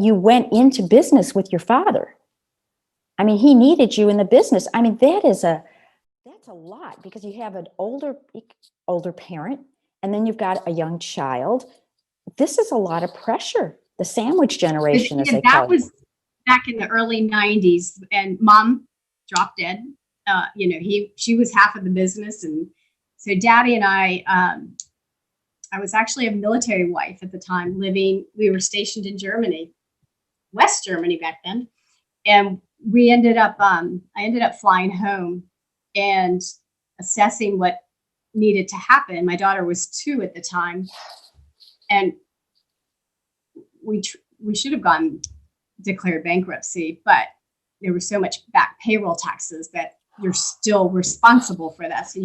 you went into business with your father. I mean, he needed you in the business. I mean, that's a lot, because you have an older parent, and then you've got a young child. This is a lot of pressure. The sandwich generation, as they call it. That was back in the early 90s, and Mom dropped dead. She was half of the business, and so Daddy and I was actually a military wife at the time. We were stationed in Germany, West Germany back then, and I ended up flying home and assessing what needed to happen. My daughter was 2 at the time, and we should have declared bankruptcy, but there was so much back payroll taxes that you're still responsible for that. So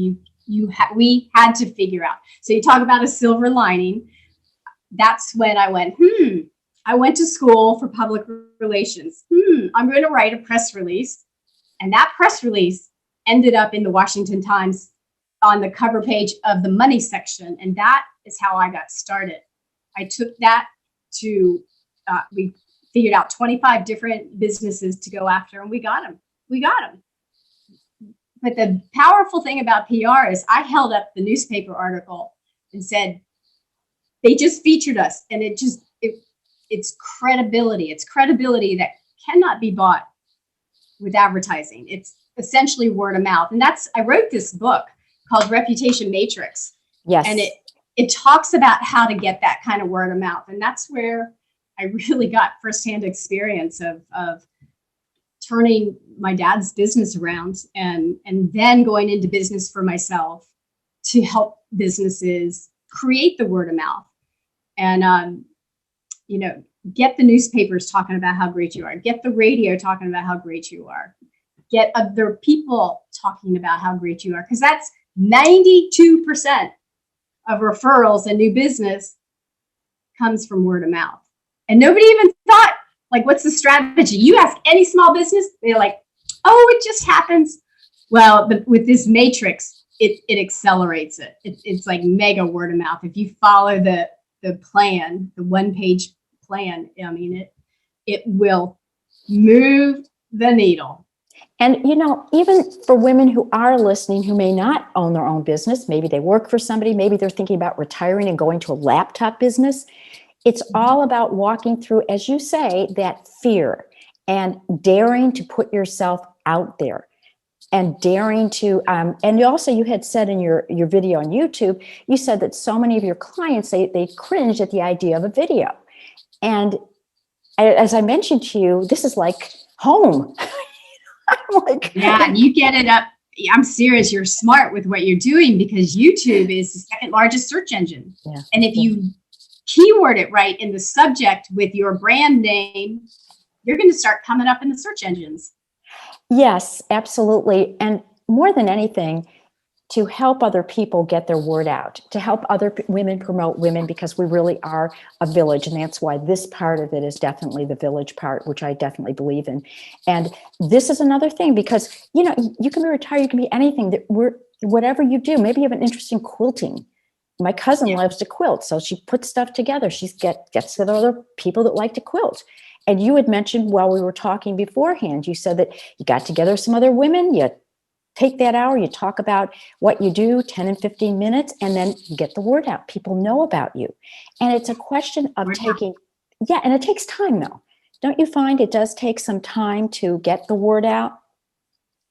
we had to figure out. So you talk about a silver lining. That's when I went, I went to school for public relations. I'm going to write a press release. And that press release ended up in the Washington Times on the cover page of the money section. And that is how I got started. I took that to, we figured out 25 different businesses to go after, and we got them. But the powerful thing about PR is I held up the newspaper article and said, they just featured us. And it's credibility. It's credibility that cannot be bought with advertising. It's essentially word of mouth. And I wrote this book called Reputation Matrix. Yes. And it talks about how to get that kind of word of mouth. And that's where I really got firsthand experience of turning my dad's business around and then going into business for myself to help businesses create the word of mouth. And, get the newspapers talking about how great you are, get the radio talking about how great you are, get other people talking about how great you are. Because that's 92% of referrals and new business comes from word of mouth. And nobody even thought, like, what's the strategy? You ask any small business, they're like, oh, it just happens. Well, with this matrix, it accelerates it. It's like mega word of mouth. If you follow the plan, the 1-page plan, I mean, it will move the needle. And, even for women who are listening, who may not own their own business, maybe they work for somebody, maybe they're thinking about retiring and going to a laptop business. It's all about walking through, as you say, that fear and daring to put yourself out there and daring to, and also you had said in your video on YouTube, you said that so many of your clients, they cringe at the idea of a video. And as I mentioned to you, this is like home. I'm like, yeah, and you get it up. I'm serious. You're smart with what you're doing, because YouTube is the second largest search engine. Yeah. And if you keyword it right in the subject with your brand name, you're going to start coming up in the search engines. Yes, absolutely. And more than anything, to help other people get their word out, to help other women promote women, because we really are a village. And that's why this part of it is definitely the village part, which I definitely believe in. And this is another thing, because, you can be retired, you can be anything. Whatever you do, maybe you have an interest in quilting. My cousin loves to quilt, so she puts stuff together. She gets to other people that like to quilt. And you had mentioned while we were talking beforehand, you said that you got together with some other women, you take that hour, you talk about what you do, 10 and 15 minutes, and then you get the word out. People know about you. And it's a question of and it takes time though. Don't you find it does take some time to get the word out?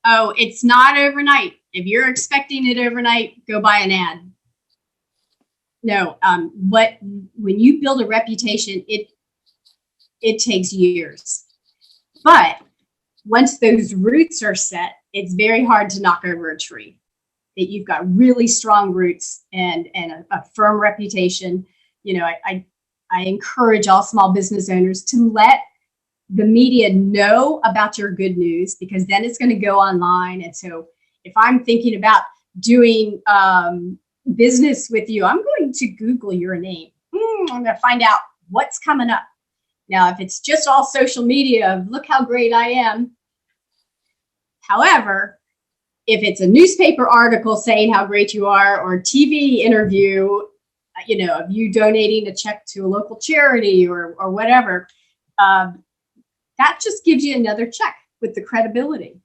Oh, it's not overnight. If you're expecting it overnight, go buy an ad. No, when you build a reputation, it takes years. But once those roots are set, it's very hard to knock over a tree. That you've got really strong roots and a firm reputation. I encourage all small business owners to let the media know about your good news, because then it's going to go online. And so if I'm thinking about doing business with you, I'm going to Google your name. I'm going to find out what's coming up. Now, if it's just all social media of look how great I am. However, if it's a newspaper article saying how great you are, or a TV interview, of you donating a check to a local charity or whatever, that just gives you another check with the credibility.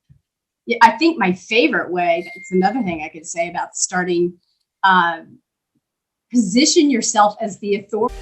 Yeah, I think my favorite way, that's another thing I could say about starting, position yourself as the authority.